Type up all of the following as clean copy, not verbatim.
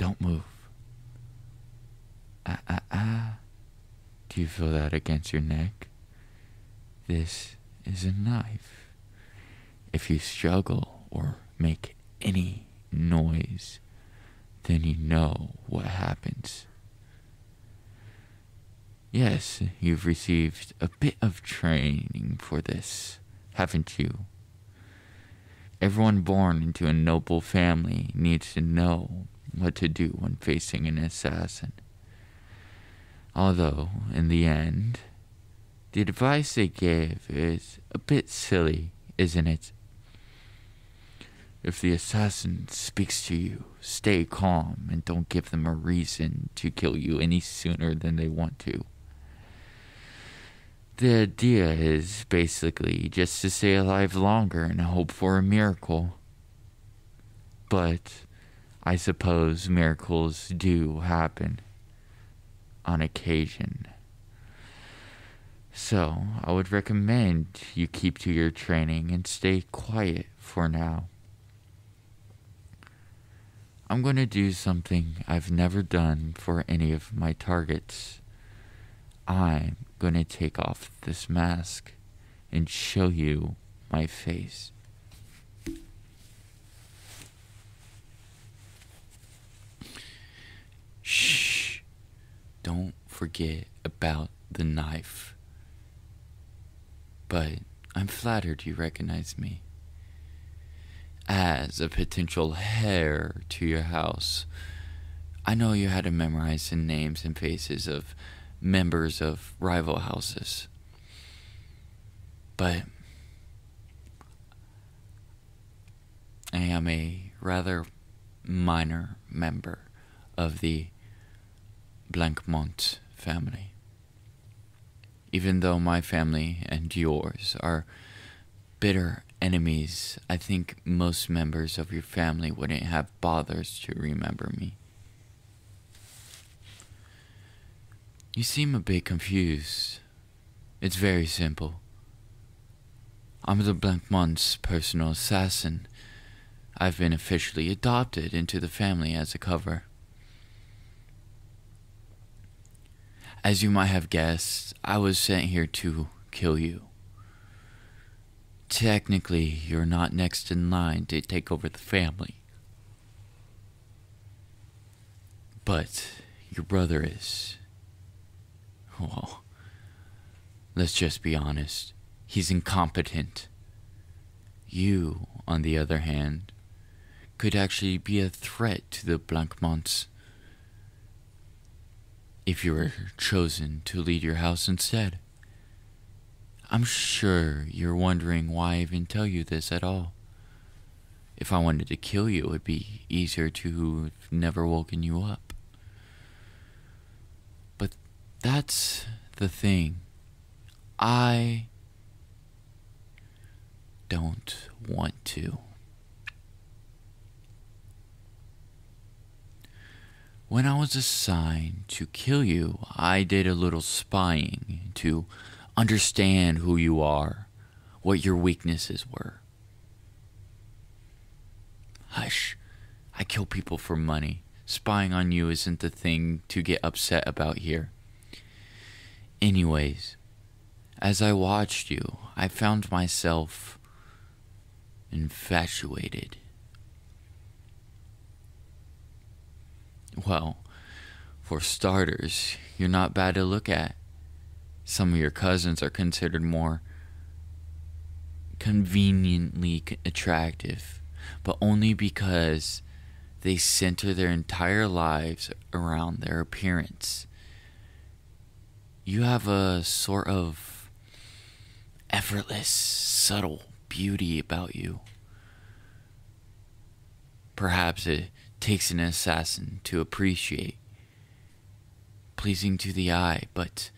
Don't move. Ah, ah, ah. Do you feel that against your neck? This is a knife. If you struggle or make any noise, then you know what happens. Yes, you've received a bit of training for this, haven't you? Everyone born into a noble family needs to know what to do when facing an assassin. Although, in the end, the advice they give is a bit silly, isn't it? If the assassin speaks to you, stay calm and don't give them a reason to kill you any sooner than they want to. The idea is basically just to stay alive longer and hope for a miracle. But I suppose miracles do happen on occasion. So I would recommend you keep to your training and stay quiet for now. I'm going to do something I've never done for any of my targets. I'm going to take off this mask and show you my face. Shh! Don't forget about the knife. But I'm flattered you recognize me. As a potential heir to your house, I know you had to memorize the names and faces of members of rival houses. But I am a rather minor member of the Blancmont family. Even though my family and yours are bitter enemies, I think most members of your family wouldn't have bothers to remember me. You seem a bit confused. It's very simple. I'm the Blancmont's personal assassin. I've been officially adopted into the family as a cover. As you might have guessed, I was sent here to kill you. Technically, you're not next in line to take over the family. But your brother is. Well, let's just be honest. He's incompetent. You, on the other hand, could actually be a threat to the Blancmonts if you were chosen to lead your house instead. I'm sure you're wondering why I even tell you this at all. If I wanted to kill you, it would be easier to have never woken you up. But that's the thing. I don't want to. When I was assigned to kill you, I did a little spying to understand who you are, what your weaknesses were. Hush, I kill people for money. Spying on you isn't the thing to get upset about here. Anyways, as I watched you, I found myself infatuated. Well, for starters, you're not bad to look at. Some of your cousins are considered more conveniently attractive, but only because they center their entire lives around their appearance. You have a sort of effortless, subtle beauty about you. Perhaps it takes an assassin to appreciate, pleasing to the eye, but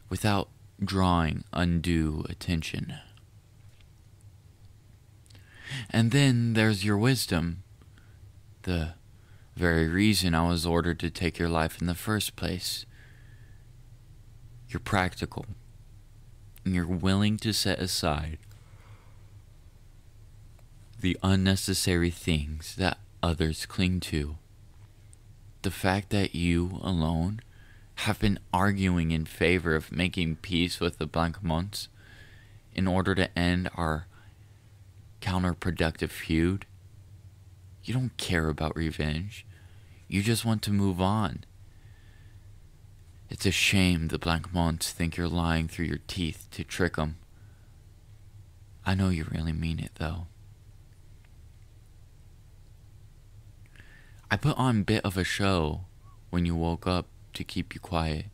without drawing undue attention. And then there's your wisdom, the very reason I was ordered to take your life in the first place. You're practical, and you're willing to set aside the unnecessary things that others cling to. The fact that you alone have been arguing in favor of making peace with the Blancmonts in order to end our counterproductive feud. You don't care about revenge. You just want to move on. It's a shame the Blancmonts think you're lying through your teeth to trick them. I know you really mean it, though. I put on a bit of a show when you woke up to keep you quiet.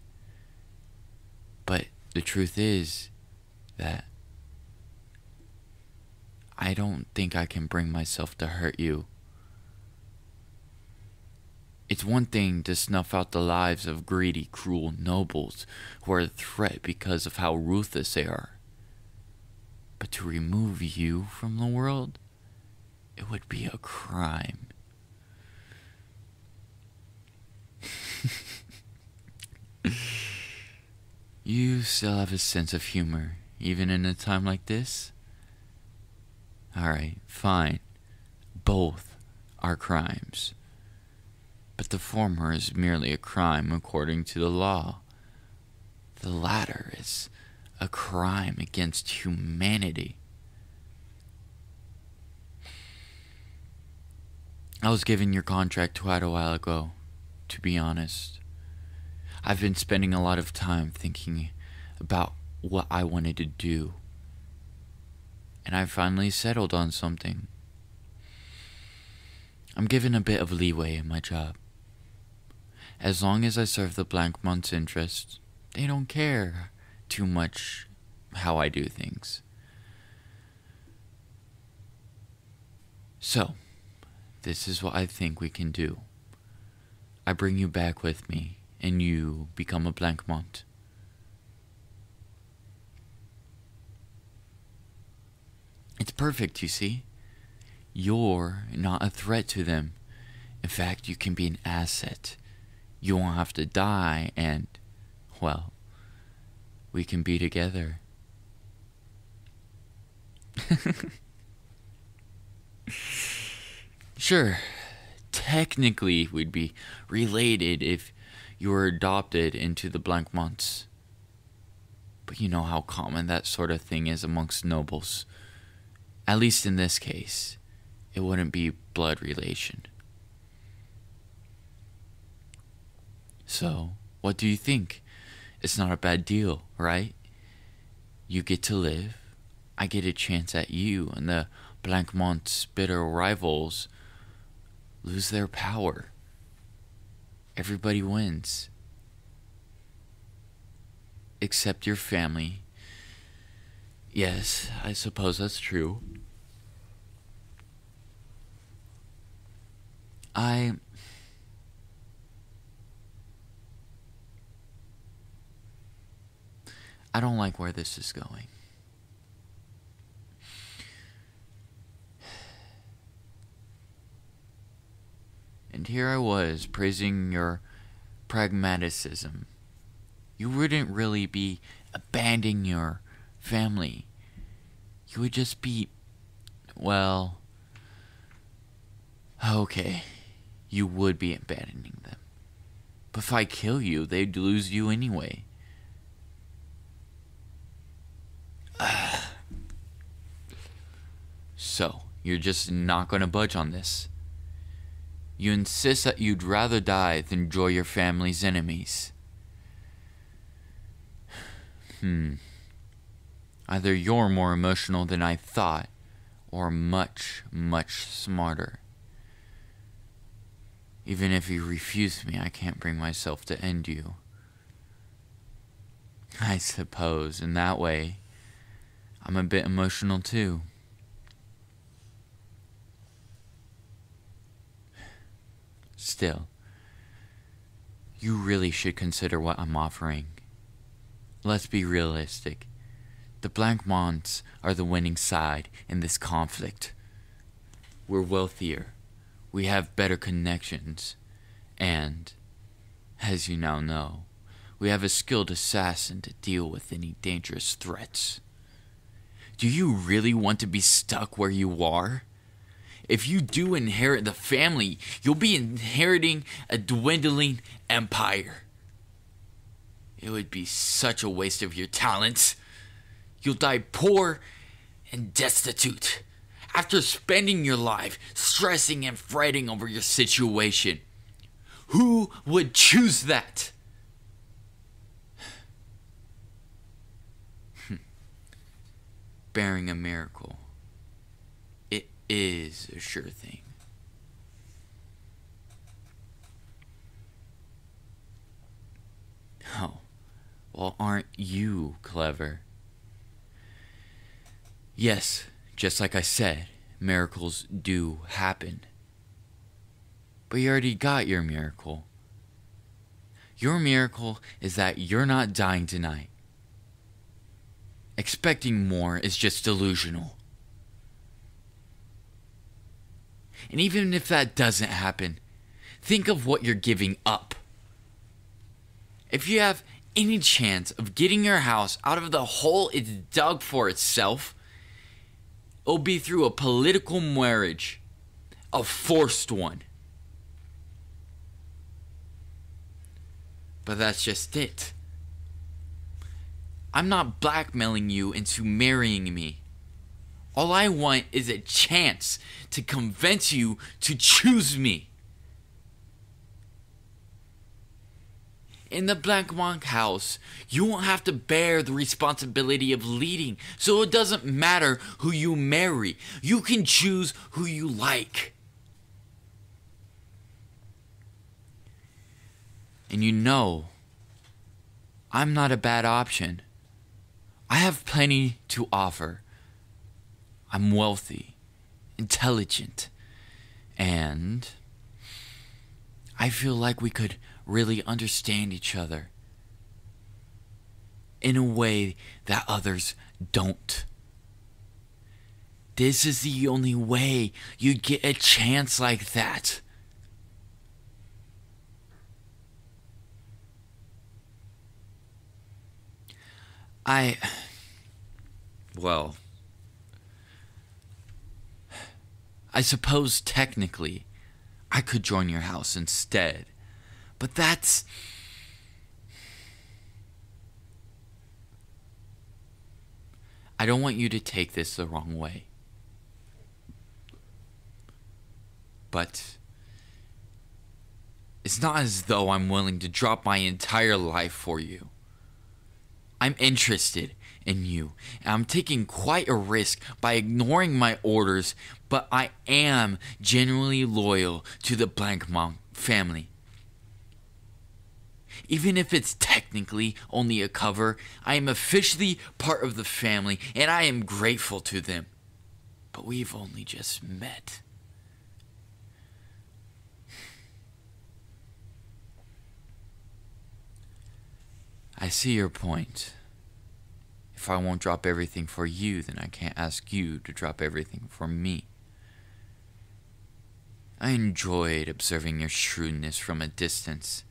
But the truth is that I don't think I can bring myself to hurt you. It's one thing to snuff out the lives of greedy, cruel nobles who are a threat because of how ruthless they are. But to remove you from the world, it would be a crime. You still have a sense of humor, even in a time like this? Alright, fine. Both are crimes. But the former is merely a crime according to the law. The latter is a crime against humanity. I was given your contract quite a while ago, to be honest. I've been spending a lot of time thinking about what I wanted to do. And I finally settled on something. I'm given a bit of leeway in my job. As long as I serve the Blancmont's interests, they don't care too much how I do things. So, this is what I think we can do. I bring you back with me, and you become a Blancmont. It's perfect, you see. You're not a threat to them. In fact, you can be an asset. You won't have to die, and, well, we can be together. Sure, technically we'd be related if you were adopted into the Blancmonts. But you know how common that sort of thing is amongst nobles. At least in this case, it wouldn't be blood relation. So, what do you think? It's not a bad deal, right? You get to live, I get a chance at you, and the Blancmont's bitter rivals lose their power. Everybody wins. Except your family. Yes, I suppose that's true. I don't like where this is going. And here I was praising your pragmaticism. You wouldn't really be abandoning your family. You would just be, well, okay, you would be abandoning them. But if I kill you, they'd lose you anyway. So, you're just not going to budge on this. You insist that you'd rather die than join your family's enemies. Either you're more emotional than I thought, or much, much smarter. Even if you refuse me, I can't bring myself to end you. I suppose, in that way, I'm a bit emotional too. Still, you really should consider what I'm offering. Let's be realistic. The Blancmonts are the winning side in this conflict. We're wealthier. We have better connections. And, as you now know, we have a skilled assassin to deal with any dangerous threats. Do you really want to be stuck where you are? If you do inherit the family, you'll be inheriting a dwindling empire. It would be such a waste of your talents. You'll die poor and destitute after spending your life stressing and fretting over your situation. Who would choose that? Bearing a miracle. It is a sure thing. Oh, well, aren't you clever? Yes, just like I said, miracles do happen. But you already got your miracle. Your miracle is that you're not dying tonight. Expecting more is just delusional. And even if that doesn't happen, think of what you're giving up. If you have any chance of getting your house out of the hole it's dug for itself, it'll be through a political marriage, a forced one. But that's just it. I'm not blackmailing you into marrying me. All I want is a chance to convince you to choose me. In the Blancmange house, you won't have to bear the responsibility of leading, so it doesn't matter who you marry. You can choose who you like. And you know, I'm not a bad option. I have plenty to offer. I'm wealthy, intelligent, and I feel like we could really understand each other in a way that others don't. This is the only way you'd get a chance like that. Well, I suppose technically I could join your house instead, but that's... I don't want you to take this the wrong way. But it's not as though I'm willing to drop my entire life for you. I'm interested in you, and I'm taking quite a risk by ignoring my orders, but I am genuinely loyal to the Blancmange family. Even if it's technically only a cover, I am officially part of the family, and I am grateful to them. But we've only just met. I see your point. If I won't drop everything for you, then I can't ask you to drop everything for me. I enjoyed observing your shrewdness from a distance,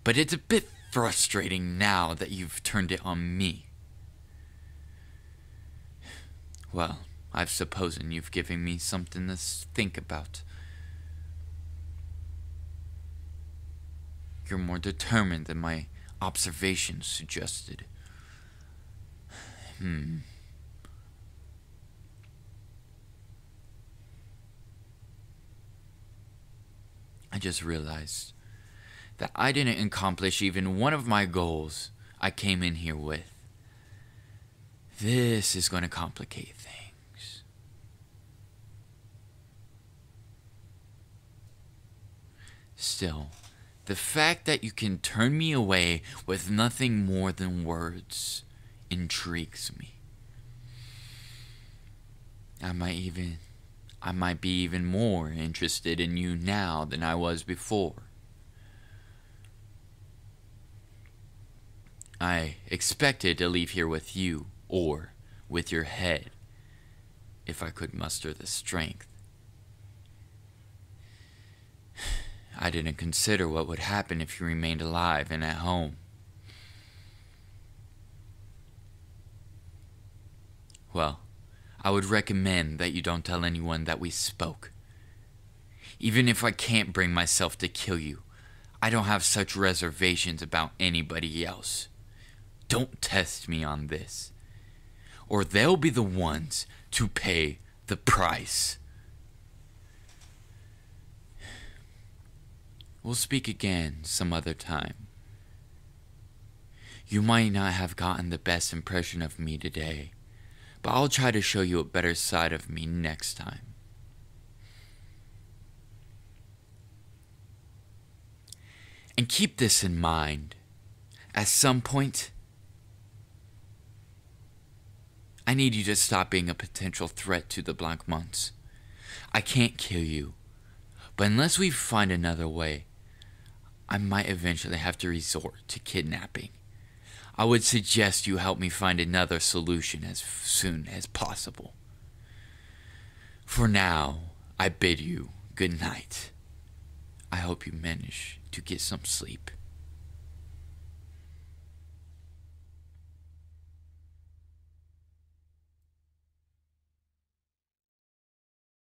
but it's a bit frustrating now that you've turned it on me. Well, I've supposed you've given me something to think about. You're more determined than my observations suggested. I just realized that I didn't accomplish even one of my goals I came in here with. This is going to complicate things. Still, the fact that you can turn me away with nothing more than words intrigues me. I might be even more interested in you now than I was before. I expected to leave here with you, or with your head, if I could muster the strength. I didn't consider what would happen if you remained alive and at home. Well, I would recommend that you don't tell anyone that we spoke. Even if I can't bring myself to kill you, I don't have such reservations about anybody else. Don't test me on this, or they'll be the ones to pay the price. We'll speak again some other time. You might not have gotten the best impression of me today, but I'll try to show you a better side of me next time. And keep this in mind. At some point, I need you to stop being a potential threat to the Black Monks. I can't kill you, but unless we find another way, I might eventually have to resort to kidnapping. I would suggest you help me find another solution as soon as possible. For now, I bid you good night. I hope you manage to get some sleep.